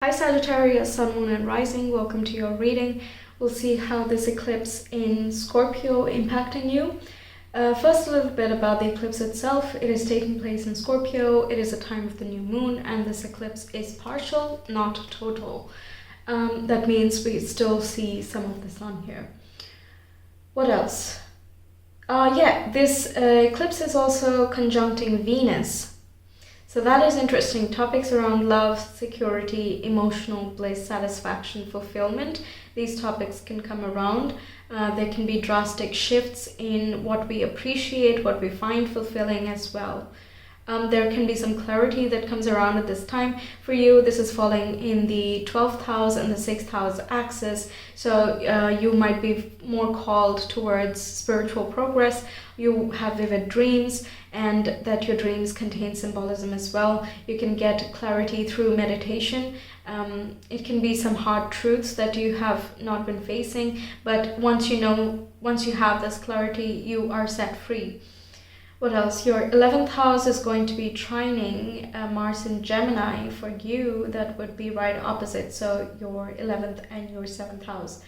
Hi Sagittarius, Sun, Moon and Rising, welcome to your reading. We'll see how this eclipse in Scorpio impacting you. First, a little bit about the eclipse itself. It is taking place in Scorpio. It is a time of the new moon, and this eclipse is partial, not total. That means we still see some of the sun here. What else? This eclipse is also conjuncting Venus. So that is interesting. Topics around love, security, emotional bliss, satisfaction, fulfillment. These topics can come around. There can be drastic shifts in what we appreciate, what we find fulfilling as well. There can be some clarity that comes around at this time. For you, this is falling in the 12th house and the 6th house axis. So you might be more called towards spiritual progress. You have vivid dreams, and that your dreams contain symbolism as well. You can get clarity through meditation. It can be some hard truths that you have not been facing, but once you have this clarity, you are set free. What else? Your 11th house is going to be trining Mars in Gemini. For you, that would be right opposite. So your 11th and your 7th house.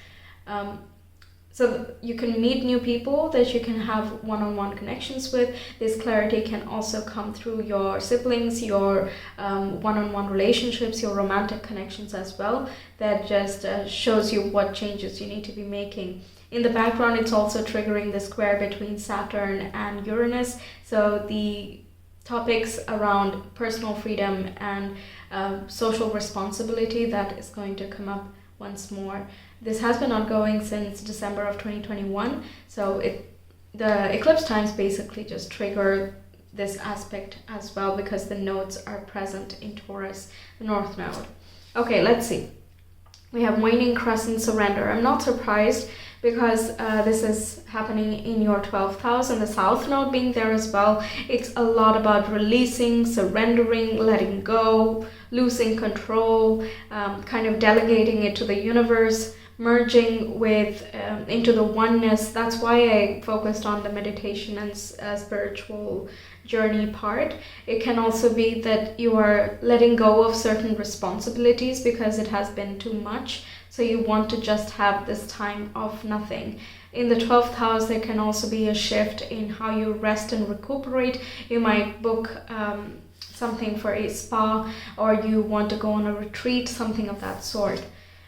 So you can meet new people that you can have one-on-one connections with. This clarity can also come through your siblings, your one-on-one relationships, your romantic connections as well. That just shows you what changes you need to be making. In the background, it's also triggering the square between Saturn and Uranus. So the topics around personal freedom and social responsibility, that is going to come up once more. This has been ongoing since December of 2021. So the eclipse times basically just trigger this aspect as well because the nodes are present in Taurus, the North Node. Okay, let's see. We have waning crescent surrender. I'm not surprised because this is happening in your 12th house and the South Node being there as well. It's a lot about releasing, surrendering, letting go, losing control, kind of delegating it to the universe, merging with into the oneness. That's why I focused on the meditation and spiritual journey part. It can also be that you are letting go of certain responsibilities because it has been too much. So you want to just have this time of nothing. In the 12th house, there can also be a shift in how you rest and recuperate. You might book something for a spa, or you want to go on a retreat, something of that sort.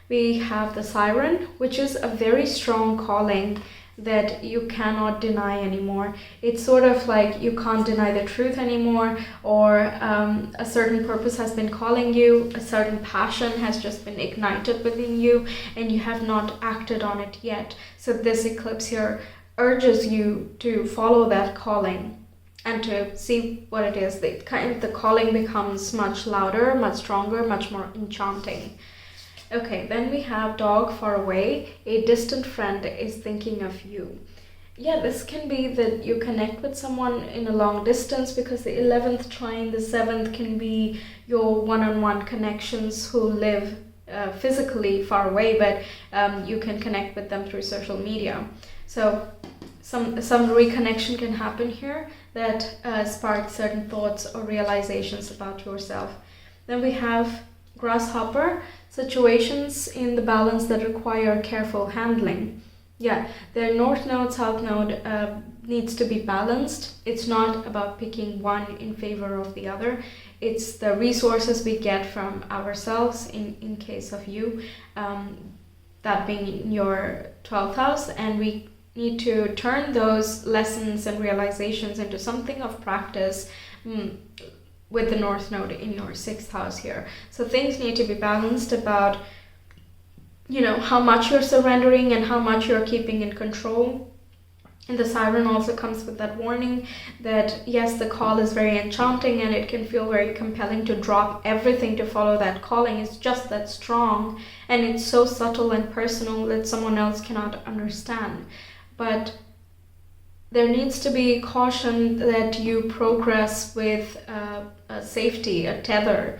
We have the Siren, which is a very strong calling that you cannot deny anymore. It's sort of like you can't deny the truth anymore, or a certain purpose has been calling you, a certain passion has just been ignited within you, and you have not acted on it yet. So this eclipse here urges you to follow that calling and to see what it is. The calling becomes much louder, much stronger, much more enchanting. Okay, then we have dog far away. A distant friend is thinking of you. Yeah, this can be that you connect with someone in a long distance because the 11th trine, the 7th can be your one-on-one connections who live physically far away, but you can connect with them through social media. So some reconnection can happen here that sparks certain thoughts or realizations about yourself. Then we have grasshopper, situations in the balance that require careful handling. Yeah, the North Node, South Node needs to be balanced. It's not about picking one in favor of the other. It's the resources we get from ourselves in case of you, that being in your 12th house, and we need to turn those lessons and realizations into something of practice with the North Node in your 6th house here. So things need to be balanced about, how much you're surrendering and how much you're keeping in control. And the Siren also comes with that warning that, yes, the call is very enchanting and it can feel very compelling to drop everything to follow that calling. It's just that strong and it's so subtle and personal that someone else cannot understand. But there needs to be caution that you progress with a safety, a tether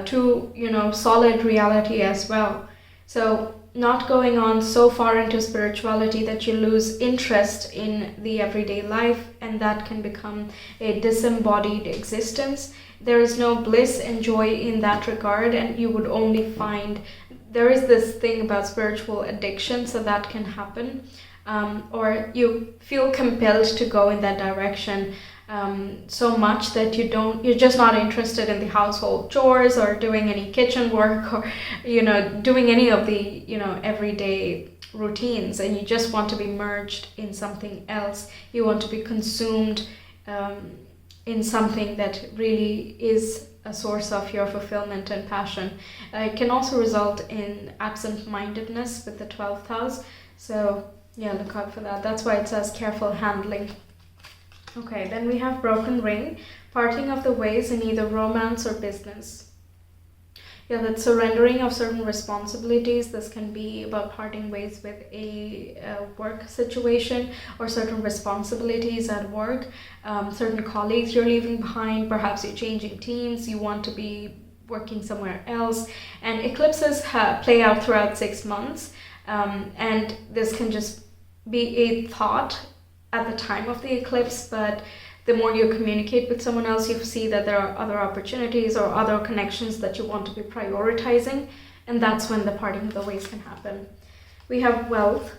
to, solid reality as well. So not going on so far into spirituality that you lose interest in the everyday life, and that can become a disembodied existence. there is no bliss and joy in that regard, and you would only find there is this thing about spiritual addiction, so that can happen, or you feel compelled to go in that direction so much that you're just not interested in the household chores or doing any kitchen work, or doing any of the everyday routines, and you just want to be merged in something else. You want to be consumed in something that really is a source of your fulfillment and passion. It can also result in absent-mindedness with the 12th house. So yeah, look out for that. That's why it says careful handling. Okay, then we have broken ring, parting of the ways in either romance or business. Yeah, that's surrendering of certain responsibilities. This can be about parting ways with a work situation, or certain responsibilities at work, certain colleagues you're leaving behind, perhaps you're changing teams, you want to be working somewhere else. And eclipses play out throughout 6 months, and this can just be a thought at the time of the eclipse, but the more you communicate with someone else, you see that there are other opportunities or other connections that you want to be prioritizing, and that's when the parting of the ways can happen. We have wealth.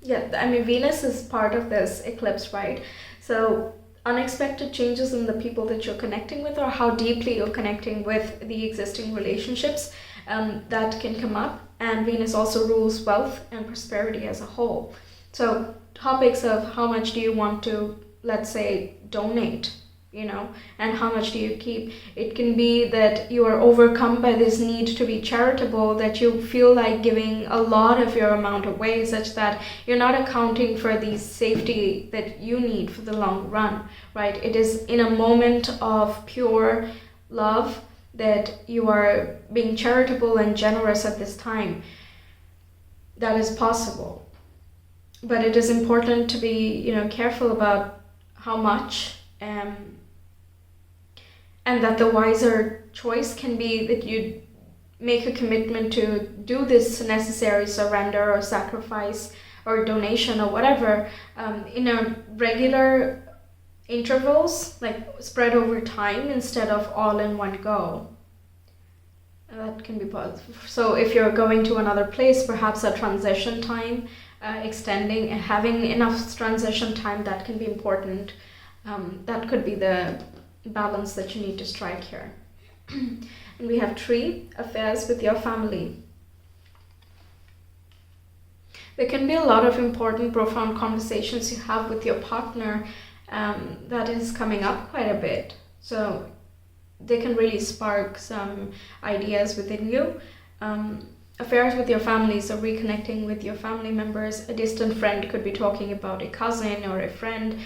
Yeah, I mean, Venus is part of this eclipse, right? So unexpected changes in the people that you're connecting with, or how deeply you're connecting with the existing relationships, that can come up. And Venus also rules wealth and prosperity as a whole. So topics of how much do you want to, let's say, donate, and how much do you keep. It can be that you are overcome by this need to be charitable, that you feel like giving a lot of your amount away, such that you're not accounting for the safety that you need for the long run, right? It is in a moment of pure love that you are being charitable and generous at this time. That is possible. But it is important to be, careful about how much, and that the wiser choice can be that you make a commitment to do this necessary surrender or sacrifice or donation or whatever in a regular intervals, like spread over time instead of all in one go. That can be positive. So if you're going to another place, perhaps a transition time, extending and having enough transition time, that can be important. That could be the balance that you need to strike here. And we have tree, affairs with your family. There can be a lot of important, profound conversations you have with your partner that is coming up quite a bit. So they can really spark some ideas within you. Affairs with your family, so reconnecting with your family members. A distant friend could be talking about a cousin or a friend,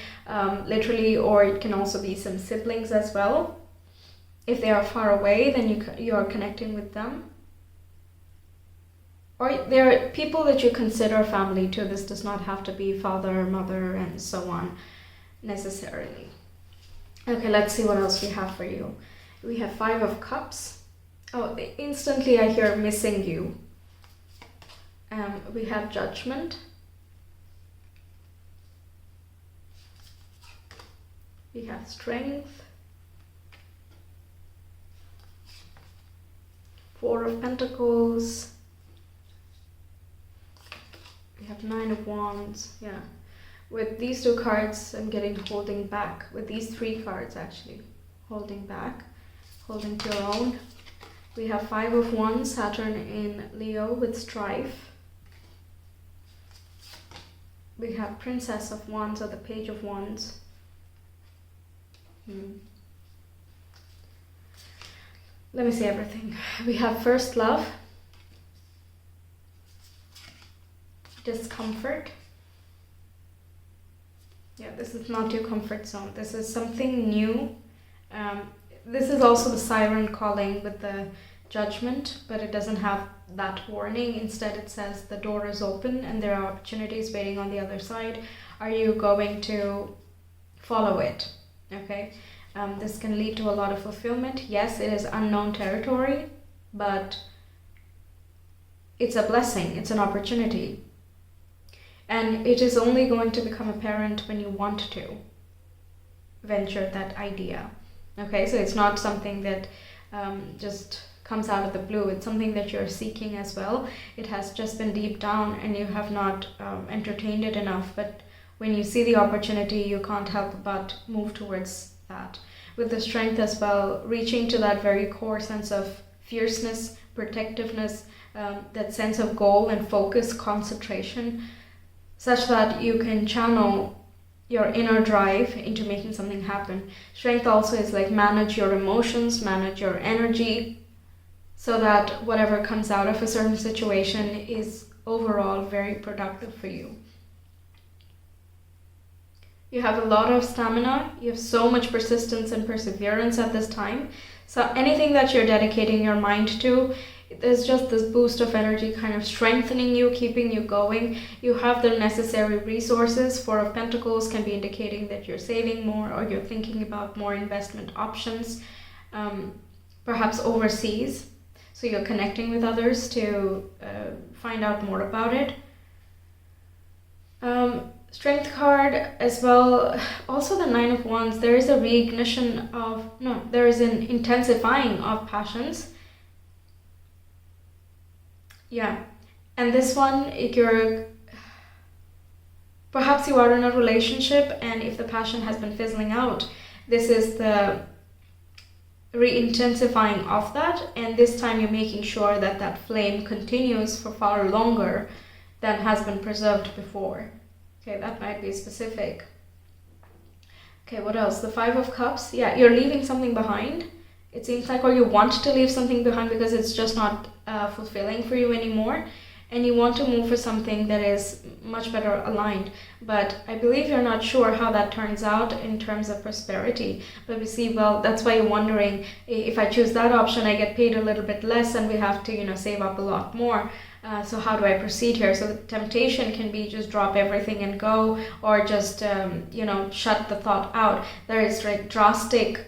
literally, or it can also be some siblings as well. If they are far away, then you are connecting with them. Or there are people that you consider family too. This does not have to be father, mother, and so on necessarily. Okay, let's see what else we have for you. We have 5 of Cups. Oh, instantly I hear missing you. We have Judgment. We have Strength. 4 of Pentacles. We have 9 of Wands. Yeah. With these 2 cards, I'm getting holding back. With these 3 cards, actually. Holding back. Holding to your own. We have 5 of Wands, Saturn in Leo with strife. We have Princess of Wands, or the Page of Wands. Let me see everything. We have first love. Discomfort. Yeah, this is not your comfort zone. This is something new. This is also the siren calling with the Judgment, but it doesn't have that warning. Instead, it says the door is open and there are opportunities waiting on the other side. Are you going to follow it? Okay. This can lead to a lot of fulfillment. Yes, it is unknown territory, but it's a blessing. It's an opportunity. And it is only going to become apparent when you want to venture that idea. Okay, so it's not something that just comes out of the blue. It's something that you're seeking as well. It has just been deep down and you have not entertained it enough, but when you see the opportunity, you can't help but move towards that. With the strength as well, reaching to that very core sense of fierceness, protectiveness, that sense of goal and focus, concentration, such that you can channel your inner drive into making something happen. Strength also is like manage your emotions, manage your energy, so that whatever comes out of a certain situation is overall very productive for you. You have a lot of stamina, you have so much persistence and perseverance at this time. So anything that you're dedicating your mind to, there's just this boost of energy kind of strengthening you, keeping you going. You have the necessary resources. Four of Pentacles can be indicating that you're saving more or you're thinking about more investment options, perhaps overseas. So you're connecting with others to find out more about it. Strength card as well. Also the Nine of Wands. There is a reignition of, there is an intensifying of passions. Yeah, and this one, perhaps you are in a relationship, and if the passion has been fizzling out, this is the re-intensifying of that, and this time you're making sure that that flame continues for far longer than has been preserved before. Okay, that might be specific. Okay, what else? The Five of Cups. Yeah, you're leaving something behind. It seems like, or you want to leave something behind because it's just not fulfilling for you anymore, and you want to move for something that is much better aligned. But I believe you're not sure how that turns out in terms of prosperity. But we see, well, that's why you're wondering, if I choose that option, I get paid a little bit less and we have to, save up a lot more. So how do I proceed here? So the temptation can be just drop everything and go, or just, shut the thought out. There is like drastic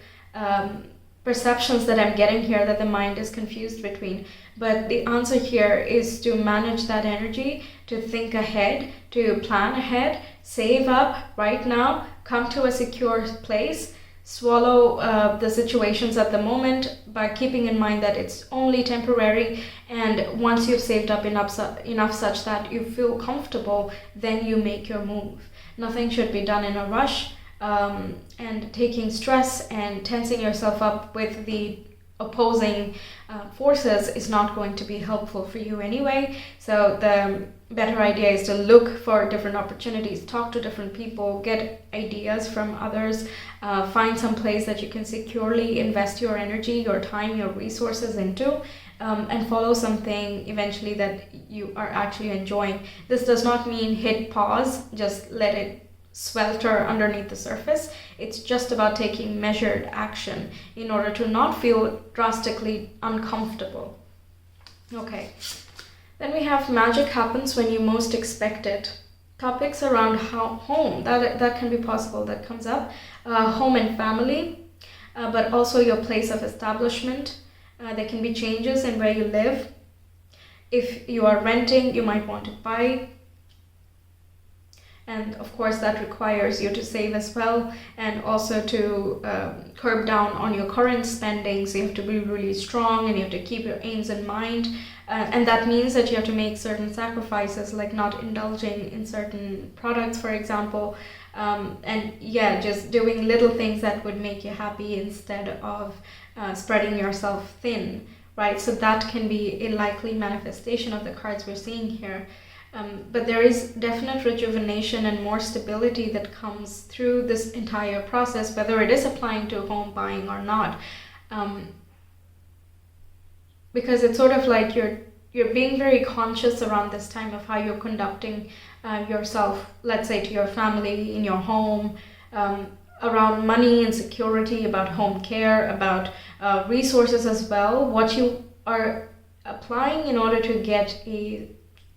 perceptions that I'm getting here that the mind is confused between. But the answer here is to manage that energy, to think ahead, to plan ahead, save up right now, come to a secure place, swallow the situations at the moment by keeping in mind that it's only temporary, and once you've saved up enough such that you feel comfortable, then you make your move. Nothing should be done in a rush. And taking stress and tensing yourself up with the opposing forces is not going to be helpful for you anyway. So the better idea is to look for different opportunities, talk to different people, get ideas from others, find some place that you can securely invest your energy, your time, your resources into, and follow something eventually that you are actually enjoying. This does not mean hit pause, just let it swelter underneath the surface. It's just about taking measured action in order to not feel drastically uncomfortable. Okay, then we have magic happens when you most expect it. Topics around home, that can be possible, that comes up. Home and family, but also your place of establishment. There can be changes in where you live. If you are renting, you might want to buy. And of course that requires you to save as well, and also to curb down on your current spending. So you have to be really strong and you have to keep your aims in mind. And that means that you have to make certain sacrifices, like not indulging in certain products, for example. Just doing little things that would make you happy instead of spreading yourself thin, right? So that can be a likely manifestation of the cards we're seeing here. But there is definite rejuvenation and more stability that comes through this entire process, whether it is applying to home buying or not. Because it's sort of like you're being very conscious around this time of how you're conducting yourself, let's say to your family, in your home, around money and security, about home care, about resources as well, what you are applying in order to get a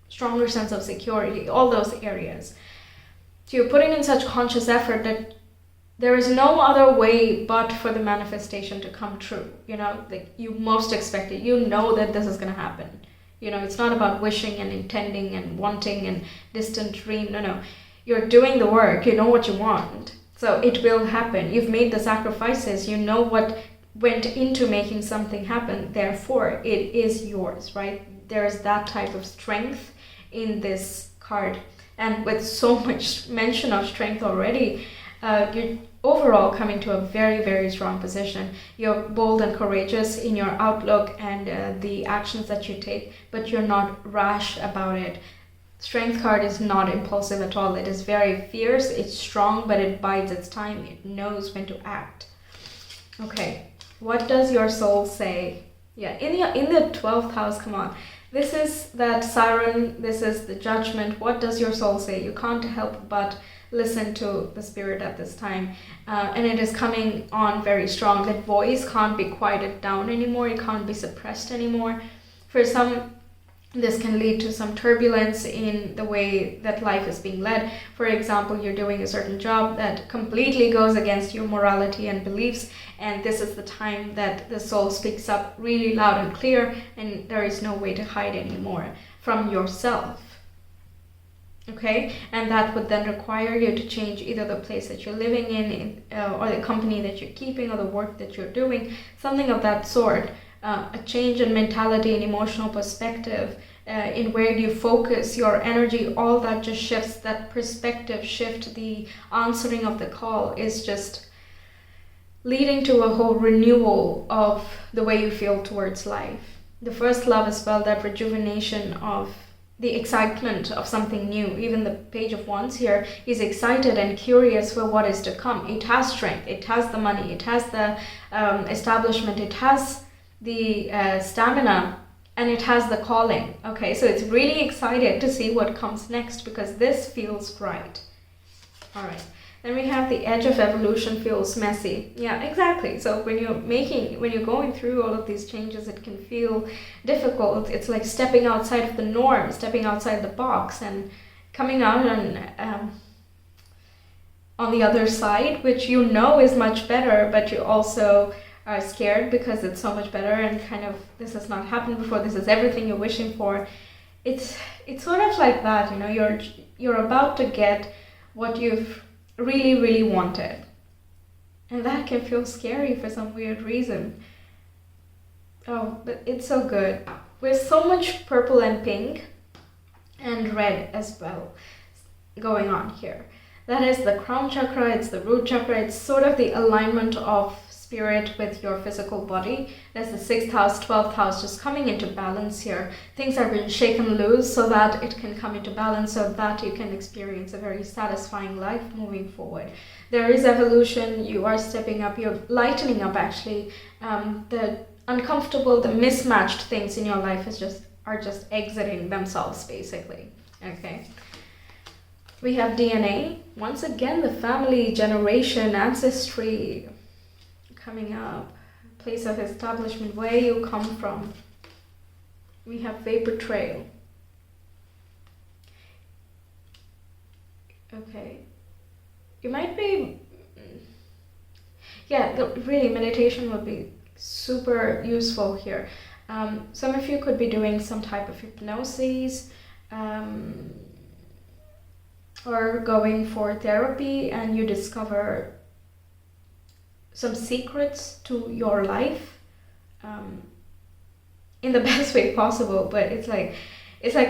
stronger sense of security, all those areas. So you're putting in such conscious effort that there is no other way but for the manifestation to come true. Like you most expect it. You know that this is going to happen. It's not about wishing and intending and wanting and distant dream. No. You're doing the work. You know what you want. So it will happen. You've made the sacrifices. You know what went into making something happen. Therefore, it is yours, right? There is that type of strength in this card. And with so much mention of strength already, you're overall coming to a very, very strong position. You're bold and courageous in your outlook and the actions that you take, but you're not rash about it. Strength card is not impulsive at all. It is very fierce, it's strong, but it bides its time. It knows when to act. Okay, what does your soul say? Yeah, in the 12th house, come on. This is that siren, this is the judgment. What does your soul say? You can't help but listen to the spirit at this time. And it is coming on very strong. That voice can't be quieted down anymore. It can't be suppressed anymore. For some, this can lead to some turbulence in the way that life is being led. For example, you're doing a certain job that completely goes against your morality and beliefs, and this is the time that the soul speaks up really loud and clear, and there is no way to hide anymore from yourself. Okay, and that would then require you to change either the place that you're living in or the company that you're keeping, or the work that you're doing, something of that sort. A change in mentality and emotional perspective, in where you focus your energy, all that just shifts. That perspective shift, the answering of the call is just leading to a whole renewal of the way you feel towards life. The first love as well, that rejuvenation of the excitement of something new. Even the Page of Wands here is excited and curious for what is to come. It has strength, it has the money, it has the establishment, it has the stamina, and it has the calling. Okay, so it's really excited to see what comes next, because this feels right. All right, then we have the edge of evolution feels messy. Yeah, exactly. So when you're going through all of these changes, it can feel difficult. It's like stepping outside of the norm, stepping outside the box, and coming out on the other side, which you know is much better, but you also are scared because it's so much better, and kind of, this has not happened before, this is everything you're wishing for. It's sort of like that, you know, you're about to get what you've really, really wanted, and that can feel scary for some weird reason. Oh, but it's so good. With so much purple and pink and red as well going on here. That is the crown chakra, it's the root chakra, it's sort of the alignment of spirit with your physical body. There's the 6th house, 12th house just coming into balance here. Things are being shaken loose so that it can come into balance, so that you can experience a very satisfying life moving forward. There is evolution, you are stepping up, you're lightening up actually. The uncomfortable, the mismatched things in your life are just exiting themselves basically. Okay. We have DNA. Once again, the family, generation, ancestry coming up, place of establishment, where you come from. We have vapor trail. Okay, you might be, yeah, really meditation would be super useful here. Some of you could be doing some type of hypnosis, or going for therapy, and you discover some secrets to your life, in the best way possible. But it's like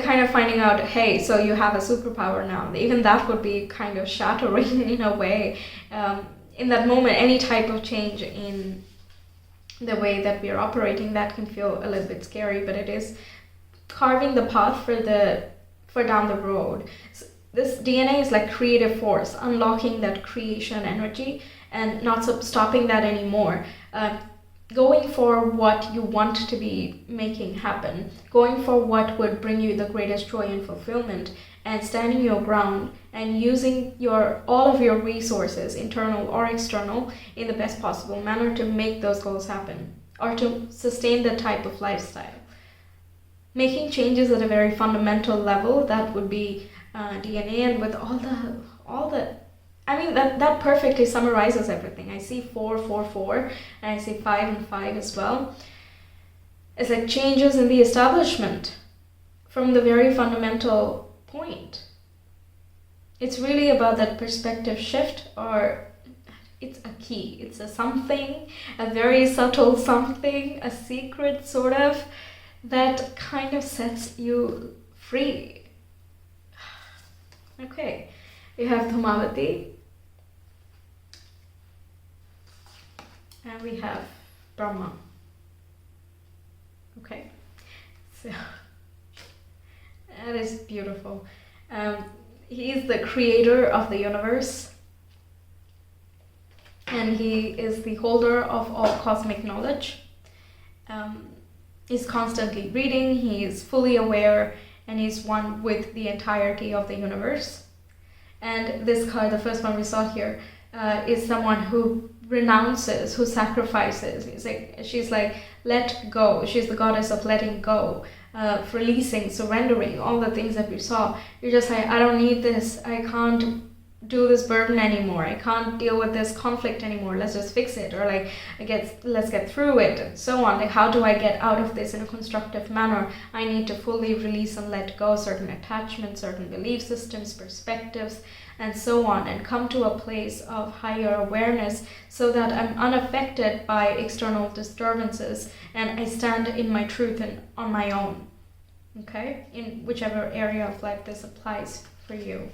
kind of finding out, hey, so you have a superpower now. Even that would be kind of shattering in a way. In that moment, any type of change in the way that we are operating, that can feel a little bit scary, but it is carving the path for down the road. So this DNA is like creative force, unlocking that creation energy and not stopping that anymore. Going for what you want to be making happen, going for what would bring you the greatest joy and fulfillment, and standing your ground and using all of your resources, internal or external, in the best possible manner to make those goals happen, or to sustain that type of lifestyle. Making changes at a very fundamental level, that would be DNA, and with all the I mean, that perfectly summarizes everything. I see 4, 4, 4, and I see 5 and 5 as well. It's like changes in the establishment from the very fundamental point. It's really about that perspective shift, or it's a key. It's a something, a very subtle something, a secret sort of, that kind of sets you free. Okay, we have Dhamavati. And we have Brahma. Okay, so that is beautiful. He is the creator of the universe, and he is the holder of all cosmic knowledge. He's constantly reading, he is fully aware, and he's one with the entirety of the universe. And this card, the first one we saw here, is someone who renounces, who sacrifices. She's like, let go. She's the goddess of letting go, releasing, surrendering, all the things that we saw. You're just like, I don't need this. I can't do this burden anymore. I can't deal with this conflict anymore. Let's just fix it. Or like, let's get through it, and so on. Like, how do I get out of this in a constructive manner? I need to fully release and let go certain attachments, certain belief systems, perspectives, and so on, and come to a place of higher awareness so that I'm unaffected by external disturbances and I stand in my truth and on my own. Okay, in whichever area of life this applies for you.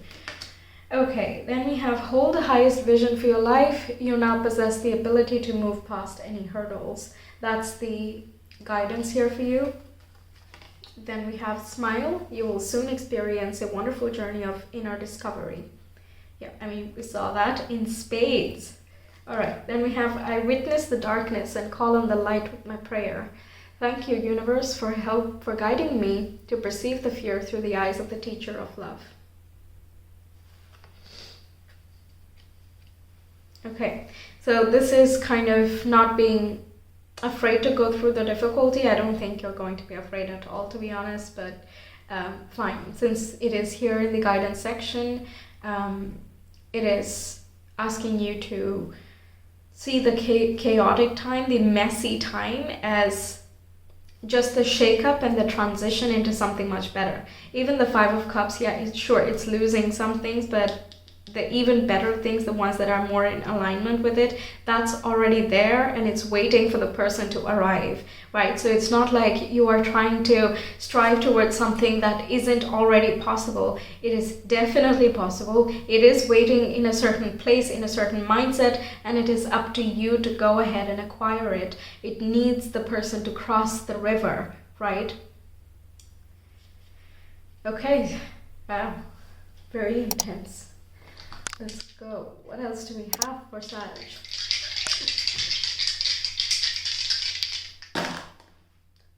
Okay, then we have hold the highest vision for your life. You now possess the ability to move past any hurdles. That's the guidance here for you. Then we have smile. You will soon experience a wonderful journey of inner discovery. Yeah, I mean, we saw that in spades. All right, then we have I witness the darkness and call on the light with my prayer. Thank you, universe, for help, for guiding me to perceive the fear through the eyes of the teacher of love. Okay, so this is kind of not being afraid to go through the difficulty. I don't think you're going to be afraid at all, to be honest, but fine. Since it is here in the guidance section, it is asking you to see the chaotic time, the messy time, as just the shake-up and the transition into something much better. Even the Five of Cups, yeah, it's losing some things, but the even better things, the ones that are more in alignment with it, that's already there and it's waiting for the person to arrive, right? So it's not like you are trying to strive towards something that isn't already possible. It is definitely possible. It is waiting in a certain place, in a certain mindset, and it is up to you to go ahead and acquire it. It needs the person to cross the river, right? Okay, wow, very intense. Let's go. What else do we have for Sag?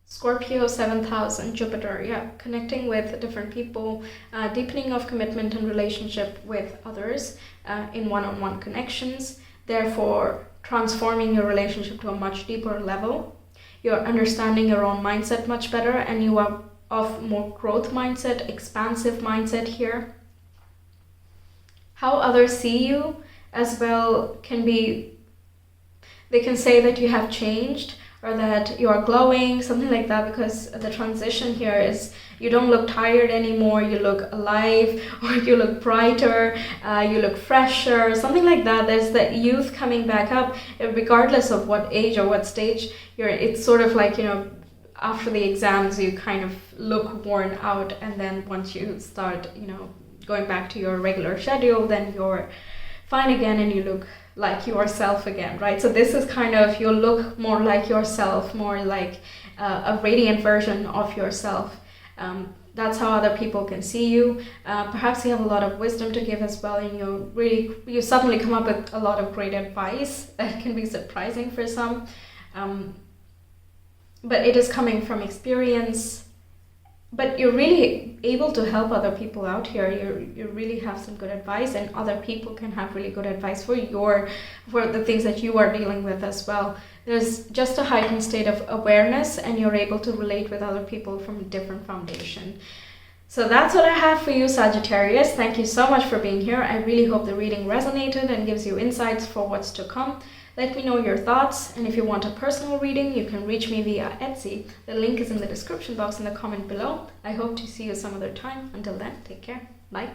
Scorpio 7000, Jupiter. Yeah, connecting with different people, deepening of commitment and relationship with others in one-on-one connections. Therefore, transforming your relationship to a much deeper level. You're understanding your own mindset much better, and you are of more growth mindset, expansive mindset here. How others see you as well can be, they can say that you have changed or that you are glowing, something like that, because the transition here is you don't look tired anymore, you look alive, or you look brighter, you look fresher, something like that. There's the youth coming back up, regardless of what age or what stage you're. It's sort of like, you know, after the exams you kind of look worn out, and then once you start, you know, going back to your regular schedule, then you're fine again and you look like yourself again, right? So this is kind of, you look more like yourself, more like a radiant version of yourself. That's how other people can see you. Perhaps you have a lot of wisdom to give as well, and you suddenly come up with a lot of great advice that can be surprising for some. But it is coming from experience. But you're really able to help other people out here. You really have some good advice, and other people can have really good advice for the things that you are dealing with as well. There's just a heightened state of awareness, and you're able to relate with other people from a different foundation. So that's what I have for you, Sagittarius. Thank you so much for being here. I really hope the reading resonated and gives you insights for what's to come. Let me know your thoughts, and if you want a personal reading, you can reach me via Etsy. The link is in the description box in the comment below. I hope to see you some other time. Until then, take care. Bye.